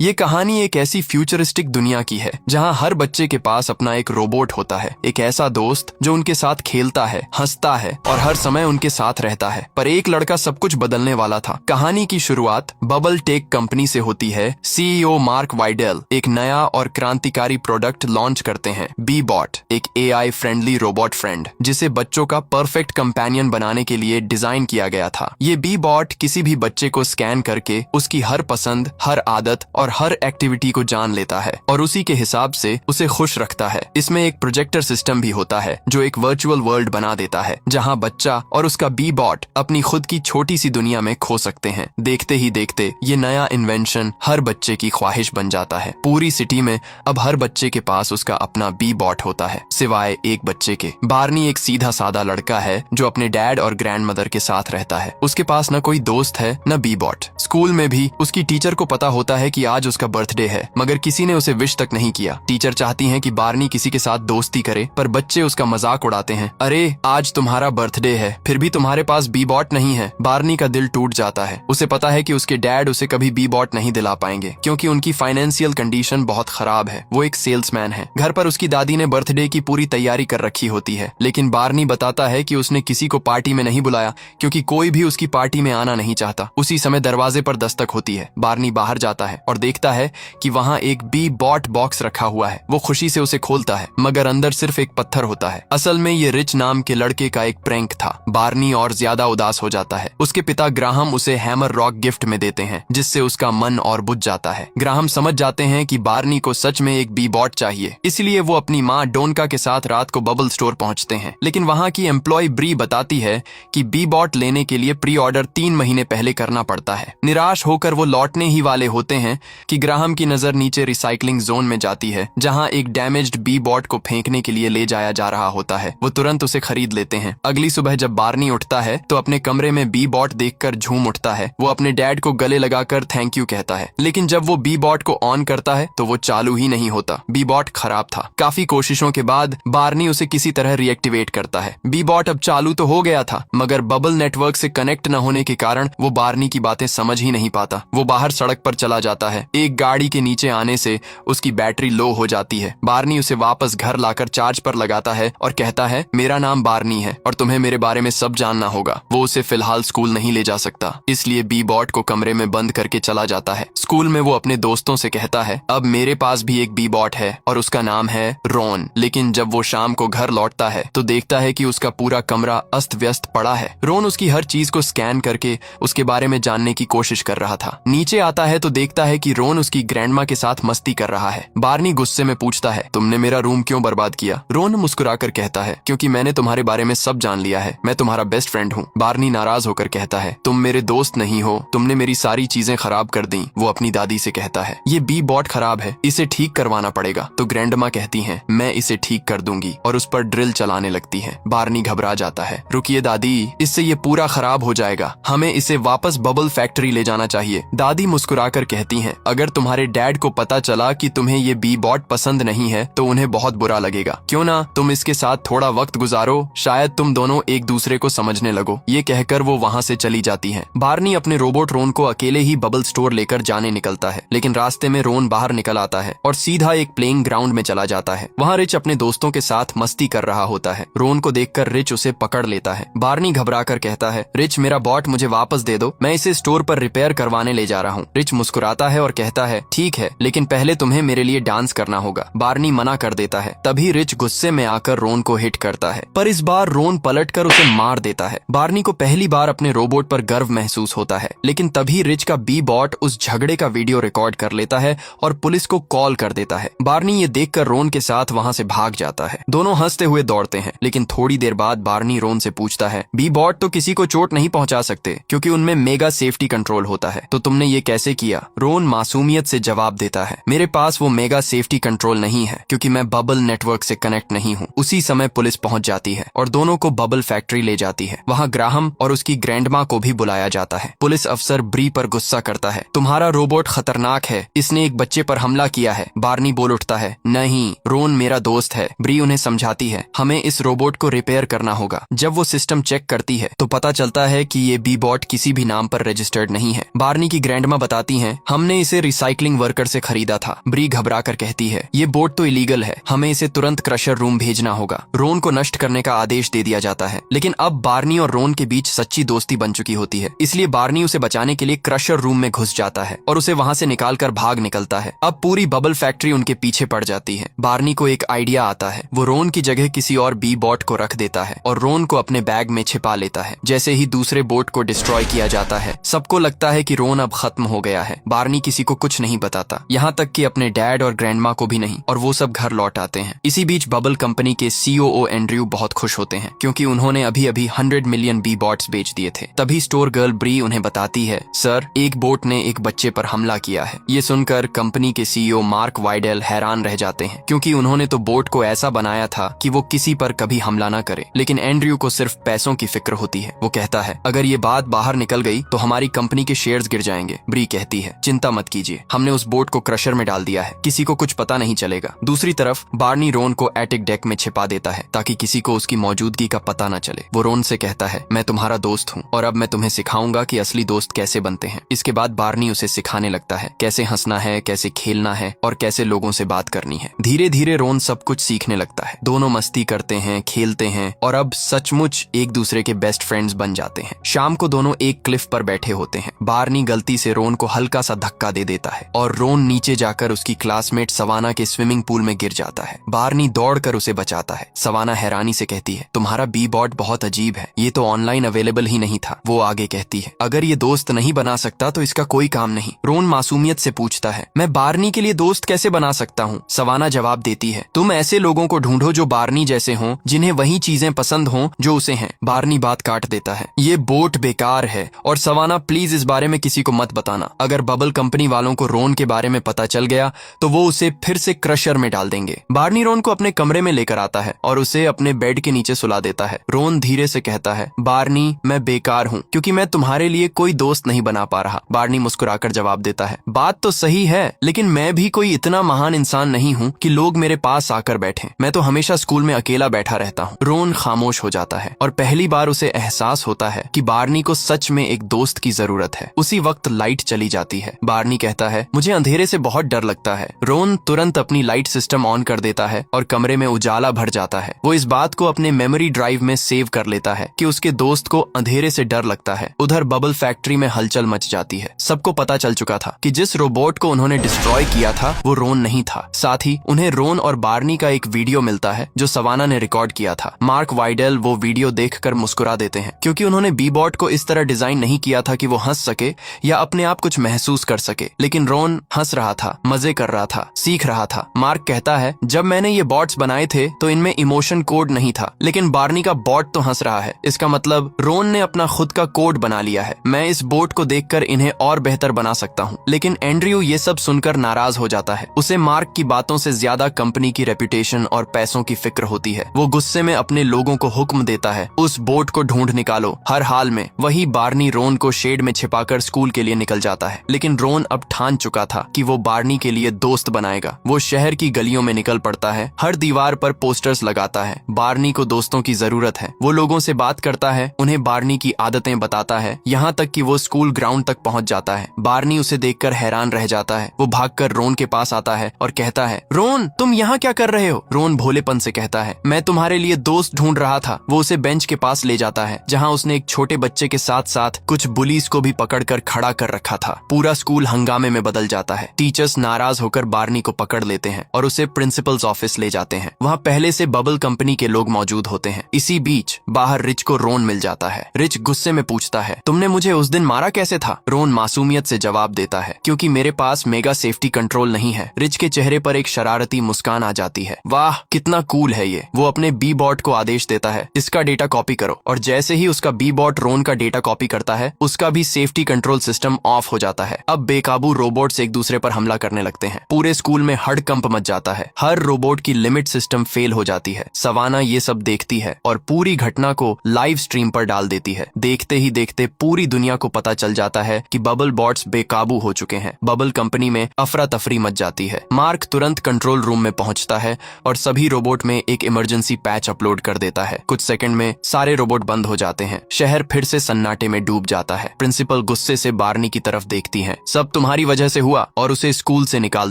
ये कहानी एक ऐसी फ्यूचरिस्टिक दुनिया की है जहां हर बच्चे के पास अपना एक रोबोट होता है, एक ऐसा दोस्त जो उनके साथ खेलता है, हंसता है और हर समय उनके साथ रहता है। पर एक लड़का सब कुछ बदलने वाला था। कहानी की शुरुआत बबल टेक कंपनी से होती है। सीईओ मार्क वाइडेल एक नया और क्रांतिकारी प्रोडक्ट लॉन्च करते हैं, बी बॉट, एक एआई फ्रेंडली रोबोट फ्रेंड जिसे बच्चों का परफेक्ट कंपेनियन बनाने के लिए डिजाइन किया गया था। ये बी बॉट किसी भी बच्चे को स्कैन करके उसकी हर पसंद, हर आदत और हर एक्टिविटी को जान लेता है और उसी के हिसाब से उसे खुश रखता है। इसमें एक प्रोजेक्टर सिस्टम भी होता है जो एक वर्चुअल वर्ल्ड बना देता है जहां बच्चा और उसका बी बॉट अपनी खुद की छोटी सी दुनिया में खो सकते हैं। देखते ही देखते ये नया इन्वेंशन हर बच्चे की ख्वाहिश बन जाता है। पूरी सिटी में अब हर बच्चे के पास उसका अपना बी बॉट होता है, सिवाय एक बच्चे के। बार्नी एक सीधा सादा लड़का है जो अपने डैड और ग्रैंड मदर के साथ रहता है। उसके पास न कोई दोस्त है न बी बॉट। स्कूल में भी उसकी टीचर को पता होता है कि आज उसका बर्थडे है, मगर किसी ने उसे विश तक नहीं किया। टीचर चाहती हैं कि बार्नी किसी के साथ दोस्ती करे, पर बच्चे उसका मजाक उड़ाते हैं। अरे आज तुम्हारा बर्थडे है, फिर भी तुम्हारे पास बी बॉट नहीं है। बार्नी का दिल टूट जाता है। उसे पता है कि उसके डैड उसे कभी बी बॉट नहीं दिला पाएंगे क्योंकि उनकी फाइनेंशियल कंडीशन बहुत खराब है। वो एक सेल्समैन है। घर पर उसकी दादी ने बर्थडे की पूरी तैयारी कर रखी होती है, लेकिन बार्नी बताता है कि उसने किसी को पार्टी में नहीं बुलाया क्योंकि कोई भी उसकी पार्टी में आना नहीं चाहता। उसी समय दरवाजे पर दस्तक होती है। बार्नी बाहर जाता है और देखता है कि वहां एक बी बॉट बॉक्स रखा हुआ है। वो खुशी से उसे खोलता है, मगर अंदर सिर्फ एक पत्थर होता है। असल में ये रिच नाम के लड़के का एक प्रैंक था। बार्नी और ज्यादा उदास हो जाता है। उसके पिता ग्राहम उसे हैमर रॉक गिफ्ट में देते हैं, जिससे उसका मन और बुझ जाता है। ग्राहम समझ जाते हैं कि बार्नी को सच में एक बी बॉट चाहिए, इसलिए वो अपनी माँ डोनका के साथ रात को बबल स्टोर पहुंचते हैं। लेकिन वहां की एम्प्लॉय ब्री बताती है कि बी बॉट लेने के लिए प्री ऑर्डर 3 महीने पहले करना पड़ता है। निराश होकर वो लौटने ही वाले होते हैं कि ग्राहम की नजर नीचे रिसाइकलिंग जोन में जाती है, जहां एक डैमेज्ड बी बॉट को फेंकने के लिए ले जाया जा रहा होता है। वो तुरंत उसे खरीद लेते हैं। अगली सुबह जब बार्नी उठता है तो अपने कमरे में बी बॉट देखकर झूम उठता है। वो अपने डैड को गले लगाकर थैंक यू कहता है, लेकिन जब वो बी बॉट को ऑन करता है तो वो चालू ही नहीं होता। बी बॉट खराब था। काफी कोशिशों के बाद बार्नी उसे किसी तरह रिएक्टिवेट करता है। बी बॉट अब चालू तो हो गया था, मगर बबल नेटवर्क से कनेक्ट न होने के कारण वो बार्नी की बातें समझ ही नहीं पाता। वो बाहर सड़क पर चला जाता है। एक गाड़ी के नीचे आने से उसकी बैटरी लो हो जाती है। बार्नी उसे वापस घर लाकर चार्ज पर लगाता है और कहता है, मेरा नाम बार्नी है और तुम्हें मेरे बारे में सब जानना होगा। वो उसे फिलहाल स्कूल नहीं ले जा सकता, इसलिए बी बॉट को कमरे में बंद करके चला जाता है। स्कूल में वो अपने दोस्तों से कहता है, अब मेरे पास भी एक बी बॉट है और उसका नाम है रोन। लेकिन जब वो शाम को घर लौटता है तो देखता है कि उसका पूरा कमरा अस्त व्यस्त पड़ा है। रोन उसकी हर चीज को स्कैन करके उसके बारे में जानने की कोशिश कर रहा था। नीचे आता है तो देखता है कि रोन उसकी ग्रैंडमा के साथ मस्ती कर रहा है। बार्नी गुस्से में पूछता है, तुमने मेरा रूम क्यों बर्बाद किया? रोन मुस्कुराकर कहता है, क्योंकि मैंने तुम्हारे बारे में सब जान लिया है। मैं तुम्हारा बेस्ट फ्रेंड हूँ। बार्नी नाराज होकर कहता है, तुम मेरे दोस्त नहीं हो, तुमने मेरी सारी चीजें खराब कर दी। वो अपनी दादी से कहता है, ये बी बॉट खराब है, इसे ठीक करवाना पड़ेगा। तो ग्रैंडमा कहती है, मैं इसे ठीक कर दूंगी, और उस पर ड्रिल चलाने लगती है। बार्नी घबरा जाता है, रुकिए दादी, इससे ये पूरा खराब हो जाएगा। हमें इसे वापस बबल फैक्ट्री ले जाना चाहिए। दादी मुस्कुराकर कहती हैं, अगर तुम्हारे डैड को पता चला कि तुम्हें ये बी बॉट पसंद नहीं है तो उन्हें बहुत बुरा लगेगा। क्यों ना तुम इसके साथ थोड़ा वक्त गुजारो, शायद तुम दोनों एक दूसरे को समझने लगो। ये कहकर वो वहाँ से चली जाती हैं। बार्नी अपने रोबोट रोन को अकेले ही बबल स्टोर लेकर जाने निकलता है, लेकिन रास्ते में रोन बाहर निकल आता है और सीधा एक प्लेइंग ग्राउंड में चला जाता है। वहाँ रिच अपने दोस्तों के साथ मस्ती कर रहा होता है। रोन को देखकर रिच उसे पकड़ लेता है। बार्नी घबराकर कहता है, रिच, मेरा बॉट मुझे वापस दे दो, मैं इसे स्टोर पर रिपेयर करवाने ले जा रहा हूँ। रिच मुस्कुराता है और कहता है, ठीक है, लेकिन पहले तुम्हें मेरे लिए डांस करना होगा। बार्नी मना कर देता है। तभी रिच गुस्से में आकर रोन को हिट करता है, पर इस बार रोन पलटकर उसे मार देता है। बार्नी को पहली बार अपने रोबोट पर गर्व महसूस होता है, लेकिन तभी रिच का बी बॉट उस झगड़े का वीडियो रिकॉर्ड कर लेता है और पुलिस को कॉल कर देता है। बार्नी ये देखकर रोन के साथ वहाँ से भाग जाता है। दोनों हंसते हुए दौड़ते हैं, लेकिन थोड़ी देर बाद बार्नी रोन से पूछता है, बी बॉट तो किसी को चोट नहीं पहुंचा सकते क्योंकि उनमें मेगा सेफ्टी कंट्रोल होता है, तो तुमने ये कैसे किया? रोन मासूमियत से जवाब देता है, मेरे पास वो मेगा सेफ्टी कंट्रोल नहीं है क्योंकि मैं बबल नेटवर्क से कनेक्ट नहीं हूँ। उसी समय पुलिस पहुंच जाती है और दोनों को बबल फैक्ट्री ले जाती है। वहाँ ग्राहम और उसकी ग्रैंडमा को भी बुलाया जाता है। पुलिस अफसर ब्री पर गुस्सा करता है, तुम्हारा रोबोट खतरनाक है, इसने एक बच्चे पर हमला किया है। बार्नी बोल उठता है, नहीं, रोन मेरा दोस्त है। ब्री उन्हें समझाती है, हमें इस रोबोट को रिपेयर करना होगा। जब वो सिस्टम चेक करती है तो पता चलता है कि ये बी बॉट किसी भी नाम पर रजिस्टर्ड नहीं है। बार्नी की ग्रैंडमा बताती हैं, हमने इसे इसे रिसाइकलिंग वर्कर से खरीदा था। ब्री घबरा कर कहती है, ये बोट तो इलीगल है, हमें इसे तुरंत क्रशर रूम भेजना होगा। रोन को नष्ट करने का आदेश दे दिया जाता है, लेकिन अब बार्नी और रोन के बीच सच्ची दोस्ती बन चुकी होती है, इसलिए बार्नी उसे बचाने के लिए क्रशर रूम में घुस जाता है और उसे वहां से निकालकर भाग निकलता है। अब पूरी बबल फैक्ट्री उनके पीछे पड़ जाती है। बार्नी को एक आइडिया आता है, वो रोन की जगह किसी और बी बॉट को रख देता है और रोन को अपने बैग में छिपा लेता है। जैसे ही दूसरे बोट को डिस्ट्रॉय किया जाता है, सबको लगता है कि रोन अब खत्म हो गया है। बार्नी किसी को कुछ नहीं बताता, यहाँ तक कि अपने डैड और ग्रैंडमा को भी नहीं, और वो सब घर लौट आते हैं। इसी बीच बबल कंपनी के सीओओ एंड्रयू बहुत खुश होते हैं, क्योंकि उन्होंने अभी अभी 100 मिलियन बी बॉट्स बेच दिए थे। तभी स्टोर गर्ल ब्री उन्हें बताती है, सर, एक बोट ने एक बच्चे पर हमला किया है। ये सुनकर कंपनी के सीईओ मार्क वाइडेल हैरान रह जाते हैं, क्योंकि उन्होंने तो बोट को ऐसा बनाया था कि वो किसी पर कभी हमला न करे, लेकिन एंड्रयू को सिर्फ पैसों की फिक्र होती है। वो कहता है, अगर ये बात बाहर निकल गई तो हमारी कंपनी के शेयर्स गिर जाएंगे। ब्री कहती है, चिंता मत कीजिए, हमने उस बोट को क्रशर में डाल दिया है, किसी को कुछ पता नहीं चलेगा। दूसरी तरफ बार्नी रोन को एटिक डेक में छिपा देता है ताकि किसी को उसकी मौजूदगी का पता न चले। वो रोन से कहता है, मैं तुम्हारा दोस्त हूँ और अब मैं तुम्हें सिखाऊंगा कि असली दोस्त कैसे बनते हैं। इसके बाद बार्नी उसे सिखाने लगता है कैसे हंसना है, कैसे खेलना है और कैसे लोगों से बात करनी है। धीरे धीरे रोन सब कुछ सीखने लगता है। दोनों मस्ती करते हैं, खेलते हैं और अब सचमुच एक दूसरे के बेस्ट फ्रेंड्स बन जाते हैं। शाम को दोनों एक क्लिफ पर बैठे होते हैं। बार्नी गलती से रोन को हल्का सा धक्का दे देता है और रोन नीचे जाकर उसकी क्लासमेट सवाना के स्विमिंग पूल में गिर जाता है। बार्नी दौड़कर उसे बचाता है। सवाना हैरानी से कहती है, तुम्हारा बी बॉट बहुत अजीब है, ये तो ऑनलाइन अवेलेबल ही नहीं था। वो आगे कहती है, अगर ये दोस्त नहीं बना सकता तो इसका कोई काम नहीं। रोन मासूमियत से पूछता है, मैं बार्नी के लिए दोस्त कैसे बना सकता हूँ? सवाना जवाब देती है, तुम ऐसे लोगों को ढूंढो जो बार्नी जैसे हों, जिन्हें वही चीजें पसंद हों जो उसे हैं। बार्नी बात काट देता है, ये बोट बेकार है और सवाना प्लीज इस बारे में किसी को मत बताना। अगर बबल कंपनी वालों को रोन के बारे में पता चल गया तो वो उसे फिर से क्रशर में डाल देंगे। बार्नी रोन को अपने कमरे में लेकर आता है और उसे अपने बेड के नीचे सुला देता है। रोन धीरे से कहता है, बार्नी, मैं बेकार हूँ क्योंकि मैं तुम्हारे लिए कोई दोस्त नहीं बना पा रहा। बार्नी मुस्कुराकर जवाब देता है, बात तो सही है, लेकिन मैं भी कोई इतना महान इंसान नहीं हूँ कि लोग मेरे पास आकर बैठें। मैं तो हमेशा स्कूल में अकेला बैठा रहता हूँ। रोन खामोश हो जाता है और पहली बार उसे एहसास होता है कि बार्नी को सच में एक दोस्त की जरूरत है। उसी वक्त लाइट चली जाती है। बार्नी कहता है, मुझे अंधेरे से बहुत डर लगता है। रोन तुरंत अपनी लाइट सिस्टम ऑन कर देता है और कमरे में उजाला भर जाता है। वो इस बात को अपने मेमोरी ड्राइव में सेव कर लेता है कि उसके दोस्त को अंधेरे से डर लगता है। उधर बबल फैक्ट्री में हलचल मच जाती है। सबको पता चल चुका था कि जिस रोबोट को उन्होंने डिस्ट्रॉय किया था वो रोन नहीं था। साथ ही उन्हें रोन और बार्नी का एक वीडियो मिलता है जो सवाना ने रिकॉर्ड किया था। मार्क वाइडेल वो वीडियो देखकर मुस्कुरा देते हैं, क्योंकि उन्होंने बी बॉट को इस तरह डिजाइन नहीं किया था कि वो हंस सके या अपने आप कुछ महसूस कर सके। लेकिन रोन हंस रहा था, मजे कर रहा था, सीख रहा था। मार्क कहता है, जब मैंने ये बॉट्स बनाए थे तो इनमें इमोशन कोड नहीं था, लेकिन बार्नी का बॉट तो हंस रहा है। इसका मतलब रोन ने अपना खुद का कोड बना लिया है। मैं इस बोट को देखकर इन्हें और बेहतर बना सकता हूँ। लेकिन एंड्रयू ये सब सुनकर नाराज हो जाता है। उसे मार्क की बातों से ज्यादा कंपनी की रेपुटेशन और पैसों की फिक्र होती है। वो गुस्से में अपने लोगों को हुक्म देता है, उस बोट को ढूंढ निकालो हर हाल में। वही बार्नी रोन को शेड में छिपाकर स्कूल के लिए निकल जाता है। लेकिन रोन अब ठान चुका था कि वो बार्नी के लिए दोस्त बनाएगा। वो शहर की गलियों में निकल पड़ता है, हर दीवार पर पोस्टर्स लगाता है। बार्नी को दोस्तों की जरूरत है। वो लोगों से बात करता है, उन्हें बार्नी की आदतें बताता है, यहाँ तक कि वो स्कूल ग्राउंड तक पहुंच जाता है। बार्नी उसे देखकर हैरान रह जाता है। वो भागकर रोन के पास आता है और कहता है, रोन, तुम यहाँ क्या कर रहे हो? रोन भोलेपन से कहता है, मैं तुम्हारे लिए दोस्त ढूंढ रहा था। वो उसे बेंच के पास ले जाता है जहाँ उसने एक छोटे बच्चे के साथ साथ कुछ बुलीज को भी पकड़कर खड़ा कर रखा था। पूरा स्कूल हंगामे में बदल जाता है। टीचर्स नाराज होकर बार्नी को पकड़ लेते हैं और उसे प्रिंसिपल्स ऑफिस ले जाते हैं। वहाँ पहले से बबल कंपनी के लोग मौजूद होते हैं। इसी बीच बाहर रिच को रोन मिल जाता है। रिच गुस्से में पूछता है, तुमने मुझे उस दिन मारा कैसे था? रोन मासूमियत से जवाब देता है, क्योंकि मेरे पास मेगा सेफ्टी कंट्रोल नहीं है। रिच के चेहरे पर एक शरारती मुस्कान आ जाती है। वाह, कितना कूल है ये। वो अपने बी बॉट को आदेश देता है, इसका डेटा कॉपी करो। और जैसे ही उसका बी बॉट रोन का डेटा कॉपी करता है, उसका भी सेफ्टी कंट्रोल सिस्टम ऑफ हो जाता है। अब बेकाबू रोबोट्स एक दूसरे पर हमला करने लगते हैं। पूरे स्कूल में हड़कंप मच जाता है। हर रोबोट की लिमिट सिस्टम फेल हो जाती है। सवाना ये सब देखती है और पूरी घटना को लाइव स्ट्रीम पर डाल देती है। देखते ही देखते पूरी दुनिया को पता चल जाता है कि बबल बॉट्स बेकाबू हो चुके हैं। बबल कंपनी में अफरा तफरी मच जाती है। मार्क तुरंत कंट्रोल रूम में पहुंचता है और सभी रोबोट में एक इमरजेंसी पैच अपलोड कर देता है। कुछ सेकंड में सारे रोबोट बंद हो जाते हैं। शहर फिर से सन्नाटे में डूब जाता है। प्रिंसिपल गुस्से से बार्नी की तरफ देखती हैं। सब तुम्हारी वजह से हुआ, और उसे स्कूल से निकाल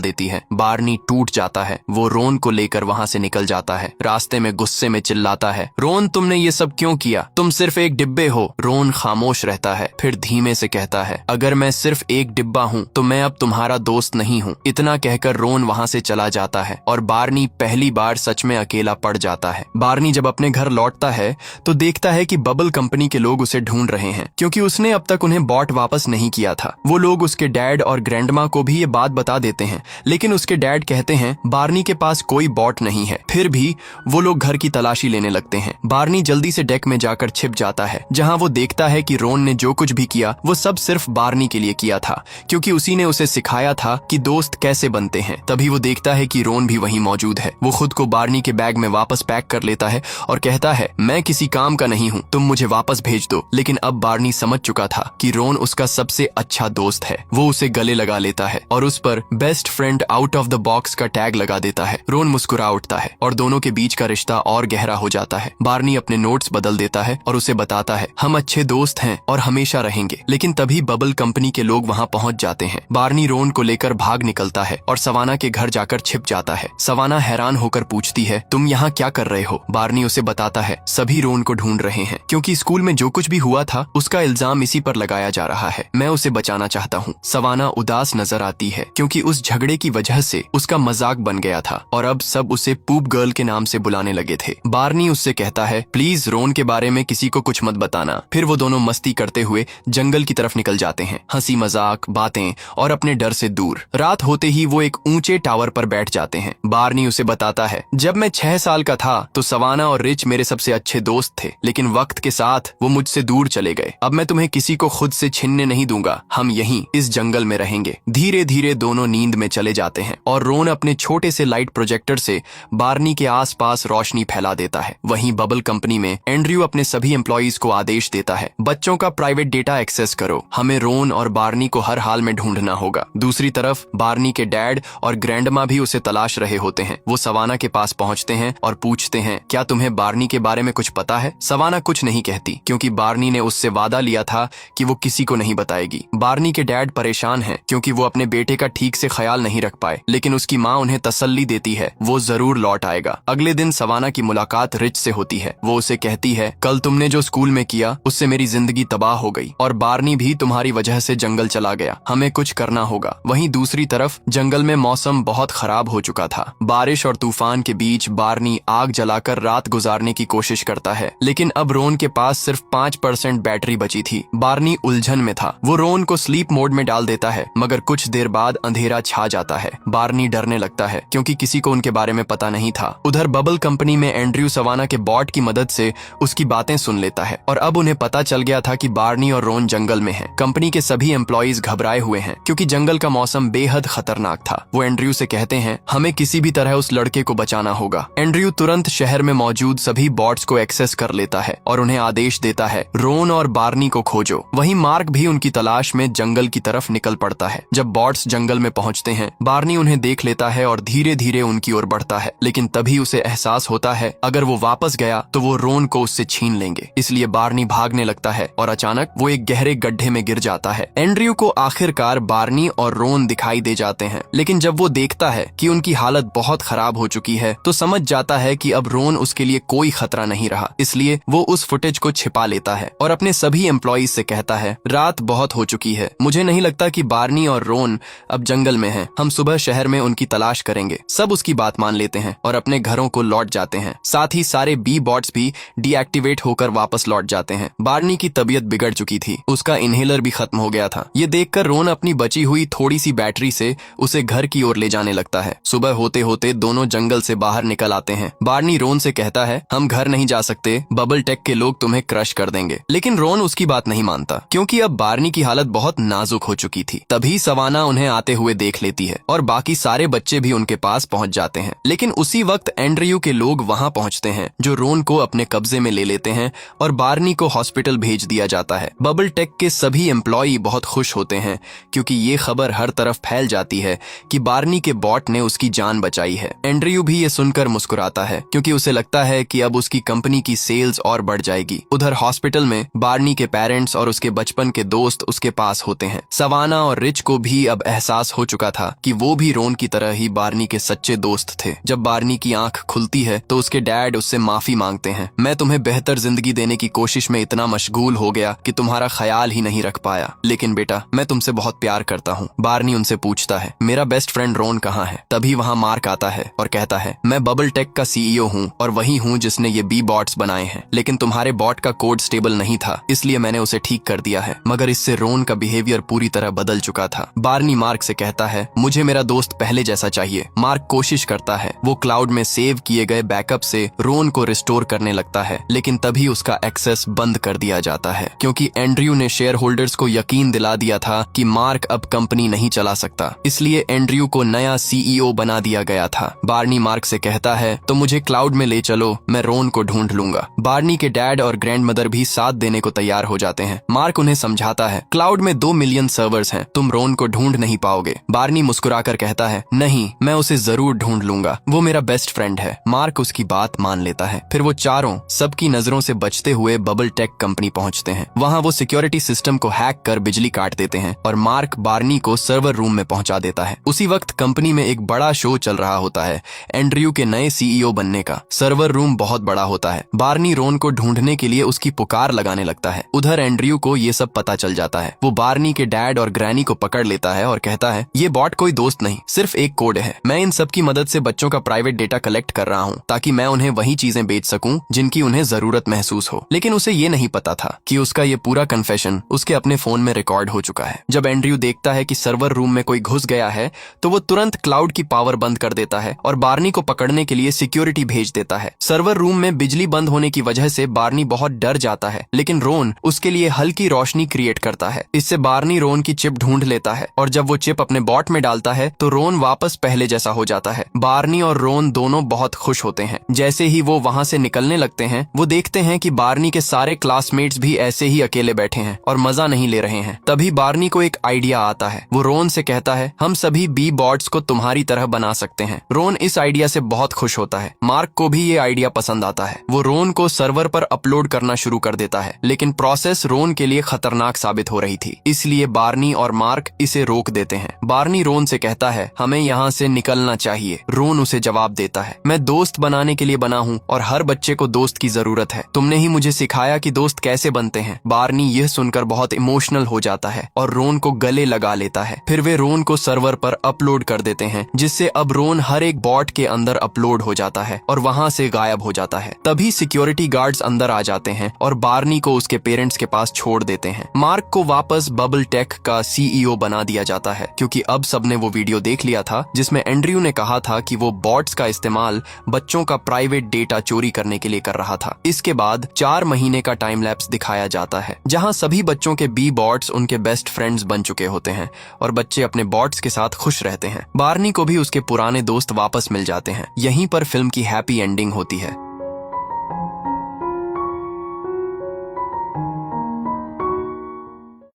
देती है। बार्नी टूट जाता है। वो रोन को लेकर वहाँ से निकल जाता है। रास्ते में गुस्से में चिल्लाता है, रोन तुमने ये सब क्यों किया? तुम सिर्फ एक डिब्बे हो। रोन खामोश रहता है, फिर धीमे से कहता है, अगर मैं सिर्फ एक डिब्बा हूँ तो मैं अब तुम्हारा दोस्त नहीं हूँ। इतना कहकर रोन वहाँ से चला जाता है और बार्नी पहली बार सच में अकेला पड़ जाता है। बार्नी जब अपने घर लौटता है तो देखता है कि बबल कंपनी के लोग उसे ढूंढ रहे हैं, क्योंकि उसने अब तक उन्हें बॉट वापस नहीं किया था। वो लोग उसके डैड और ग्रैंडमा को भी ये बात बता देते हैं, लेकिन उसके डैड कहते हैं बार्नी के पास कोई बॉट नहीं है। फिर भी वो लोग घर की तलाशी लेने लगते हैं। बार्नी जल्दी से डेक में जाकर छिप जाता है, जहां वो देखता है कि रोन ने जो कुछ भी किया वो सब सिर्फ बार्नी के लिए किया था, क्योंकि उसी ने उसे सिखाया था कि दोस्त कैसे बनते हैं। तभी वो देखता है कि रोन भी वहीं मौजूद है। वो खुद को बार्नी के बैग में वापस पैक कर लेता है और कहता है, मैं किसी काम का नहीं हूँ, तुम मुझे वापस भेज दो। लेकिन अब बार्नी समझ चुका था कि रोन उसका सबसे अच्छा दोस्त है। वो उसे गले लगा लेता है और उस पर best friend out of the box का टैग लगा देता है। रोन मुस्कुरा उठता है और दोनों के बीच का रिश्ता और गहरा हो जाता है। बार्नी अपने नोट्स बदल देता है और उसे बताता है, हम अच्छे दोस्त हैं और हमेशा रहेंगे। लेकिन तभी बबल कंपनी के लोग वहाँ पहुँच जाते हैं। बार्नी रोन को लेकर भाग निकलता है और सवाना के घर जाकर छिप जाता है। सवाना हैरान होकर पूछती है, तुम यहाँ क्या कर रहे हो? बार्नी उसे बताता है, सभी रोन को ढूंढ रहे हैं, क्योंकि स्कूल में जो कुछ भी हुआ था उसका इल्जाम इसी पर लगाया जा रहा है। मैं उसे बचाना चाहता हूँ। सवाना उदास नजर आती है, क्योंकि उस झगड़े की वजह से उसका मजाक बन गया था और अब सब उसे पूप गर्ल के नाम से बुलाने लगे थे। बार्नी उससे कहता है, प्लीज रोन के बारे में किसी को कुछ मत बताना। फिर वो दोनों मस्ती करते हुए जंगल की तरफ निकल जाते हैं, हंसी मजाक, बातें और अपने डर से दूर। रात होते ही वो एक ऊंचे टावर पर बैठ जाते हैं। बार्नी उसे बताता है, जब मैं 6 साल का था तो सवाना और रिच मेरे सबसे अच्छे दोस्त थे, लेकिन वक्त के साथ वो मुझसे दूर चले गए। अब मैं तुम्हें किसी को खुद से छीनने नहीं दूंगा। हम यहीं इस जंगल में रहेंगे। धीरे धीरे दोनों नींद में चले जाते हैं और रोन अपने छोटे से लाइट प्रोजेक्टर से बार्नी के आसपास रोशनी फैला देता है। वहीं बबल कंपनी में एंड्रयू अपने सभी एम्प्लॉइज को आदेश देता है, बच्चों का प्राइवेट डेटा एक्सेस करो। हमें रोन और बार्नी को हर हाल में ढूंढना होगा। दूसरी तरफ बार्नी के डैड और ग्रैंडमा भी उसे तलाश रहे होते हैं। वो सवाना के पास पहुंचते हैं और पूछते हैं, क्या तुम्हें बार्नी के बारे में कुछ पता है? सवाना कुछ नहीं कहती, क्योंकि बार्नी ने उससे वादा लिया था कि वो किसी को नहीं बताएगी। बार्नी के डैड परेशान हैं, क्योंकि वो अपने बेटे का ठीक से ख्याल नहीं रख पाए, लेकिन उसकी माँ उन्हें तसल्ली देती है, वो जरूर लौट आएगा। अगले दिन सवाना की मुलाकात रिच से होती है। वो उसे कहती है, कल तुमने जो स्कूल में किया उससे मेरी जिंदगी तबाह हो गई और बार्नी भी तुम्हारी वजह से जंगल चला गया। हमें कुछ करना होगा। वहीं दूसरी तरफ जंगल में मौसम बहुत खराब हो चुका था। बारिश और तूफान के बीच बार्नी आग जलाकर रात गुजारने की कोशिश करता है, लेकिन अब रोन के पास सिर्फ 5% बैटरी बची थी। बार्नी उलझन में था। वो रोन को स्लीप मोड में डाल देता है, मगर कुछ देर बाद अंधेरा छा जाता है। बार्नी डरने लगता है, क्योंकि किसी को उनके बारे में पता नहीं था। उधर बबल कंपनी में एंड्रयू सवाना के बॉट की मदद से उसकी बातें सुन लेता है और अब उन्हें पता चल गया था कि बार्नी और रोन जंगल में हैं। कंपनी के सभी एम्प्लॉइज घबराए हुए हैं, क्योंकि जंगल का मौसम बेहद खतरनाक था। वो एंड्रयू से कहते हैं, हमें किसी भी तरह उस लड़के को बचाना होगा। एंड्रयू तुरंत शहर में मौजूद सभी बॉट्स को एक्सेस कर लेता है और उन्हें आदेश देता है, रोन और बार्नी को खोजो। वहीं मार्क भी उनकी तलाश में जंगल की तरफ निकल पड़ता है। जब बॉट्स जंगल में पहुंचते हैं, बार्नी उन्हें देख लेता है और धीरे धीरे उनकी ओर बढ़ता है, लेकिन तभी उसे एहसास होता है अगर वो वापस गया तो वो रोन को उससे छीन लेंगे। इसलिए बार्नी भागने लगता है और अचानक वो एक गहरे गड्ढे में गिर जाता है। एंड्रयू को आखिरकार बार्नी और रोन दिखाई दे जाते हैं, लेकिन जब वो देखता है कि उनकी हालत बहुत खराब हो चुकी है तो समझ जाता है कि अब रोन उसके लिए कोई खतरा नहीं रहा। इसलिए वो उस फुटेज को छिपा लेता है और अपने सभी एम्प्लॉइज से कहता है, रात बहुत हो चुकी है, मुझे नहीं लगता कि बार्नी और रोन अब जंगल में हैं। हम सुबह शहर में उनकी तलाश करेंगे। सब उसकी बात मान लेते हैं और अपने घरों को लौट जाते हैं। साथ ही सारे बी बॉट्स भी डीएक्टिवेट होकर वापस लौट जाते हैं। बार्नी की तबीयत बिगड़ चुकी थी, उसका इनहेलर भी खत्म हो गया था। ये देखकर रोन अपनी बची हुई थोड़ी सी बैटरी से उसे घर की ओर ले जाने लगता है। सुबह होते होते दोनों जंगल से बाहर निकल आते हैं। बार्नी रोन से कहता है, हम घर नहीं जा सकते, बबल टेक के लोग तुम्हें क्रश कर देंगे। लेकिन रोन उसकी बात नहीं मानता, क्योंकि अब बार्नी की हालत बहुत नाजुक हो चुकी थी। तभी सवाना उन्हें आते हुए देख लेती है और बाकी सारे बच्चे भी उनके पास पहुंच जाते हैं। लेकिन उसी वक्त एंड्रयू के लोग वहां पहुंचते हैं, जो रोन को अपने कब्जे में ले लेते हैं और बार्नी को हॉस्पिटल भेज दिया जाता है। बबल टेक के सभी एम्प्लॉई बहुत खुश होते हैं, क्योंकि ये खबर हर तरफ फैल जाती है कि बार्नी के बॉट ने उसकी जान बचाई है। एंड्रयू भी ये सुनकर मुस्कुराता है, क्योंकि उसे लगता है कि अब उसकी कंपनी की सेल्स और बढ़ जाएगी। उधर हॉस्पिटल में बार्नी के पेरेंट्स और उसके बचपन के दोस्त उसके पास होते हैं। सवाना एलेना और रिच को भी अब एहसास हो चुका था कि वो भी रोन की तरह ही बार्नी के सच्चे दोस्त थे। जब बार्नी की आंख खुलती है तो उसके डैड उससे माफी मांगते हैं। मैं तुम्हें बेहतर जिंदगी देने की कोशिश में इतना मशगूल हो गया कि तुम्हारा ख्याल ही नहीं रख पाया, लेकिन बेटा मैं तुमसे बहुत प्यार करता हूँ। बार्नी उनसे पूछता है मेरा बेस्ट फ्रेंड रोन कहाँ है। तभी वहाँ मार्क आता है और कहता है मैं बबल टेक का CEO हूँ और वही हूँ जिसने ये बी बॉट्स बनाए हैं, लेकिन तुम्हारे बॉट का कोड स्टेबल नहीं था इसलिए मैंने उसे ठीक कर दिया है। मगर इससे रोन का बिहेवियर पूरी तरह बदल चुका था। बार्नी मार्क से कहता है मुझे मेरा दोस्त पहले जैसा चाहिए। मार्क कोशिश करता है, वो क्लाउड में सेव किए गए बैकअप से रोन को रिस्टोर करने लगता है, लेकिन तभी उसका एक्सेस बंद कर दिया जाता है क्योंकि एंड्रयू ने शेयर होल्डर्स को यकीन दिला दिया था कि मार्क अब कंपनी नहीं चला सकता, इसलिए एंड्रयू को नया CEO बना दिया गया था। बार्नी मार्क से कहता है तो मुझे क्लाउड में ले चलो, मैं रोन को ढूंढ लूंगा। बार्नी के डैड और ग्रैंडमदर भी साथ देने को तैयार हो जाते हैं। मार्क उन्हें समझाता है क्लाउड में 2 मिलियन सर्वर्स हैं, तुम रोन को ढूंढ नहीं पाओगे। बार्नी मुस्कुराकर कहता है नहीं, मैं उसे जरूर ढूंढ लूंगा, वो मेरा बेस्ट फ्रेंड है। मार्क उसकी बात मान लेता है। फिर वो चारों सबकी नजरों से बचते हुए बबल टेक कंपनी पहुंचते हैं। वहां वो सिक्योरिटी सिस्टम को हैक कर बिजली काट देते हैं और मार्क बार्नी को सर्वर रूम में पहुंचा देता है। उसी वक्त कंपनी में एक बड़ा शो चल रहा होता है, एंड्रयू के नए CEO बनने का। सर्वर रूम बहुत बड़ा होता है। बार्नी रोन को ढूंढने के लिए उसकी पुकार लगाने लगता है। उधर एंड्रयू को ये सब पता चल जाता है। वो बार्नी के डैड और ग्रैनी को पकड़ लेता है और कहता है ये बॉट कोई दोस्त नहीं, सिर्फ एक कोड है। मैं इन सब की मदद से बच्चों का प्राइवेट डेटा कलेक्ट कर रहा हूँ ताकि मैं उन्हें वही चीजें बेच सकूं जिनकी उन्हें जरूरत महसूस हो। लेकिन उसे ये नहीं पता था कि उसका ये पूरा कन्फेशन उसके अपने फोन में रिकॉर्ड हो चुका है। जब एंड्रयू देखता है कि सर्वर रूम में कोई घुस गया है तो वो तुरंत क्लाउड की पावर बंद कर देता है और बार्नी को पकड़ने के लिए सिक्योरिटी भेज देता है। सर्वर रूम में बिजली बंद होने की वजह से बार्नी बहुत डर जाता है, लेकिन रोन उसके लिए हल्की रोशनी क्रिएट करता है। इससे बार्नी रोन की चिप ढूंढ लेता है और जब वो चिप अपने बॉट में डालता है तो रोन वापस पहले जैसा हो जाता है। बार्नी और रोन दोनों बहुत खुश होते हैं। जैसे ही वो वहाँ से निकलने लगते हैं वो देखते हैं कि बार्नी के सारे क्लासमेट्स भी ऐसे ही अकेले बैठे हैं और मजा नहीं ले रहे हैं। तभी बार्नी को एक आइडिया आता है। वो रोन से कहता है हम सभी बी बॉट्स को तुम्हारी तरह बना सकते हैं। रोन इस आइडिया से बहुत खुश होता है। मार्क को भी ये आइडिया पसंद आता है। वो रोन को सर्वर पर अपलोड करना शुरू कर देता है, लेकिन प्रोसेस रोन के लिए खतरनाक साबित हो रही थी, इसलिए बार्नी और मार्क इसे रोक देते हैं। बार्नी रोन से कहता है हमें यहाँ से निकलना चाहिए। रोन उसे जवाब देता है मैं दोस्त बनाने के लिए बना हूँ और हर बच्चे को दोस्त की जरूरत है। तुमने ही मुझे सिखाया कि दोस्त कैसे बनते हैं। बार्नी यह सुनकर बहुत इमोशनल हो जाता है और रोन को गले लगा लेता है। फिर वे रोन को सर्वर पर अपलोड कर देते हैं, जिससे अब रोन हर एक बॉट के अंदर अपलोड हो जाता है और वहाँ से गायब हो जाता है। तभी सिक्योरिटी गार्ड्स अंदर आ जाते हैं और बार्नी को उसके पेरेंट्स के पास छोड़ देते हैं। मार्क को वापस बबल टेक का CEO बना दिया जाता है क्योंकि अब सबने वो वीडियो देख लिया था जिसमें एंड्रयू ने कहा था कि वो बॉट्स का इस्तेमाल बच्चों का प्राइवेट डेटा चोरी करने के लिए कर रहा था। इसके बाद 4 महीने का टाइम लैप्स दिखाया जाता है जहां सभी बच्चों के बी बॉट्स उनके बेस्ट फ्रेंड्स बन चुके होते हैं और बच्चे अपने बॉट्स के साथ खुश रहते हैं। बार्नी को भी उसके पुराने दोस्त वापस मिल जाते हैं। यहीं पर फिल्म की हैप्पी एंडिंग होती है।